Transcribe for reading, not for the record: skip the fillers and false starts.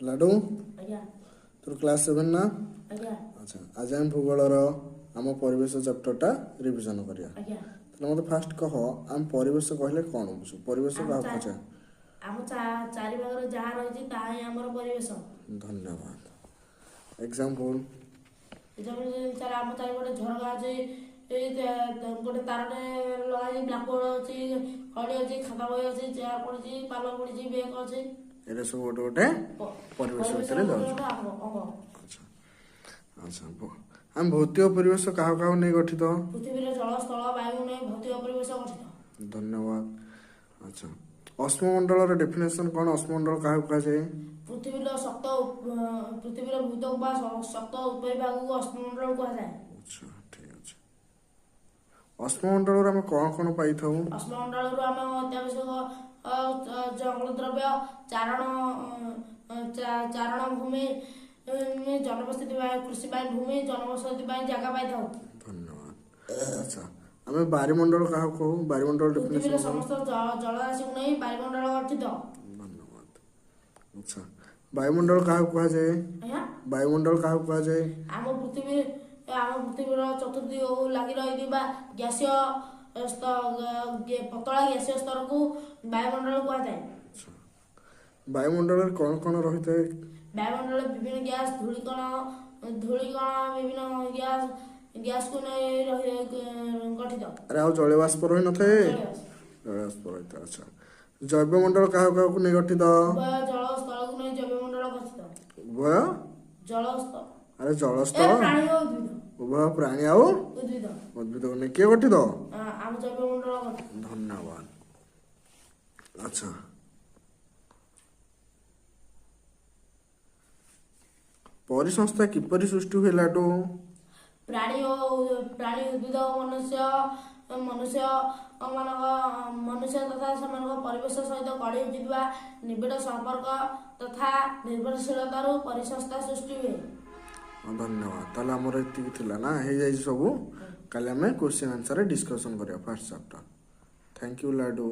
लाडू ଆଜ୍ଞା तोर क्लास 7 ना ଆଜ୍ଞା अच्छा आज हम भूगोलर आम परिवेश चैप्टरटा रिविजन करिया ଆଜ୍ଞା ताले मते फास्ट कह आम परिवेश कहले कोन बुझु परिवेश ଆମ का ଚା पछा ଆମ ଚାରି ପାଖରେ ଯାହା ରହିଛି ତାହା ହିଁ ଆମର ପରିବେଶ। धन्यवाद एग्जांपल ଯେମିତି ସାର୍ ଆମ ଚାରିପଟେ ଝରକା ଅଛି ଗୋଟେ ତାରଟେ ଲଗାହେଇଛି ବ୍ଲାକବୋର୍ଡ ଅଛି ଖଡ଼ି ଅଛି ଖାତା ବହି ଅଛି ଚେୟାର ପଡ଼ିଛି ପାଲ ପଡ଼ିଛି ବେଗ ଅଛି एरे सब गोटे गोटे परिवेश ପରିବେଶର भितर ଗୋଟେ जाउछ ଗୋଟେ ଅଙ୍ଗ। अच्छा अच्छा हम भौतिक परिवेश काहा काहा नै गठित ପୃଥିବୀରେ ଜଳ ସ୍ଥଳ ବାୟୁ ନେଇ ଭୌତିକ ପରିବେଶ ଗଠିତ। धन्यवाद अच्छा ଅଶ୍ମମଣ୍ଡଳର ଡେଫିନେସନ କ'ଣ ଅଶ୍ମମଣ୍ଡଳ କାହାକୁ କୁହାଯାଏ ପୃଥିବୀର ଭୂତକ ବା ଶକ୍ତ ଉପରି ଭାଗକୁ ଅଶ୍ମମଣ୍ଡଳ କୁହାଯାଏ। ଆଚ୍ଛା ଠିକ ଅଛି ଅଶ୍ମମଣ୍ଡଳରୁ ଆମେ କ'ଣ କ'ଣ ପାଇଥାଉ ଅଶ୍ମମଣ୍ଡଳରୁ ଆମେ ଅତ୍ୟାବଶ୍ୟକ ଜଙ୍ଗଲ ଦ୍ରବ୍ୟ ଚାରଣ ଭୂମି ଜନବସତି ପାଇଁ କୃଷି ପାଇଁ ଭୂମି ଜନବସତି ପାଇଁ ଜାଗା ପାଇଥାଉ। ଧନ୍ୟବାଦ ଆଚ୍ଛା ଆମେ ବାୟୁମଣ୍ଡଳ କାହାକୁ କହୁ ବାୟୁମଣ୍ଡଳ ପୃଥିବୀର ଡେଫିନେସନ ସମସ୍ତ ଜଳରାଶିକୁ ନେଇ ବାୟୁମଣ୍ଡଳ ଗଠିତ। ଧନ୍ୟବାଦ ଆଚ୍ଛା ବାୟୁମଣ୍ଡଳ କାହାକୁ କୁହାଯାଏ ଆଜ୍ଞା ବାୟୁମଣ୍ଡଳ କାହାକୁ କୁହାଯାଏ ଆମ ପୃଥିବୀର ଚତୁର୍ଦିଗକୁ ଲାଗି ରହିଥିବା ଗ୍ୟାସୀୟ ପତଳା ଗ୍ୟାସୀୟ ସ୍ତରକୁ ବାୟୁମଣ୍ଡଳ କୁହାଯାଏ। ଆଚ୍ଛା ବାୟୁମଣ୍ଡଳରେ କ'ଣ କ'ଣ ରହିଥାଏ ବାୟୁମଣ୍ଡଳରେ ବିଭିନ୍ନ ଗ୍ୟାସ ଧୂଳିକଣ ବିଭିନ୍ନ ଗ୍ୟାସକୁ ନେଇ ଗଠିତ। ଆରେ ଆଉ ଜଳବାଷ୍ପ ରହିନଥାଏ ଜଳୀୟ ଜଳବାଷ୍ପ ରହିଥାଏ ଆଚ୍ଛା ଜୈବମଣ୍ଡଳ କାହାକୁ କାହାକୁ ନେଇ ଗଠିତ ଉଭୟ ଜଳ ସ୍ଥଳକୁ ନେଇ ଜୈବମଣ୍ଡଳ ଗଠିତ। ଉଭୟ ଜଳ ସ୍ଥଳ ଆରେ ଜଳସ୍ଥଳ ପ୍ରାଣୀ ଓ ଉଦ୍ଭିଦ ଉଭୟ ପ୍ରାଣୀ ଆଉ ଉଦ୍ଭିଦକୁ ନେଇ କିଏ ଗଠିତ ଆମ ଜୈବମଣ୍ଡଳ ଗଠିତ। ଧନ୍ୟବାଦ ଆଚ୍ଛା ପରିସଂସ୍ଥା କିପରି ସୃଷ୍ଟି ହୁଏ ଲାଟୁ ପ୍ରାଣୀ ଉଦ୍ଭିଦ ମନୁଷ୍ୟ ତଥା ସେମାନଙ୍କ ପରିବେଶ ସହିତ ଗଢ଼ି ଉଠିଥିବା ନିବିଡ଼ ସମ୍ପର୍କ ତଥା ନିର୍ଭରଶୀଳତାରୁ ପରିସଂସ୍ଥା ସୃଷ୍ଟି ହୁଏ। ଧନ୍ୟବାଦ ତାହେଲେ ଆମର ଏତିକି ଥିଲା ନା ହେଇଯାଇଛି ସବୁ କାଲି ଆମେ କ୍ୱେଶ୍ଚିନ୍ ଆନ୍ସର ଡିସ୍କସନ୍ କରିବା ଫାର୍ଷ୍ଟ ଚାପ୍ଟର ଥ୍ୟାଙ୍କ ୟୁ ଲାଡୁ।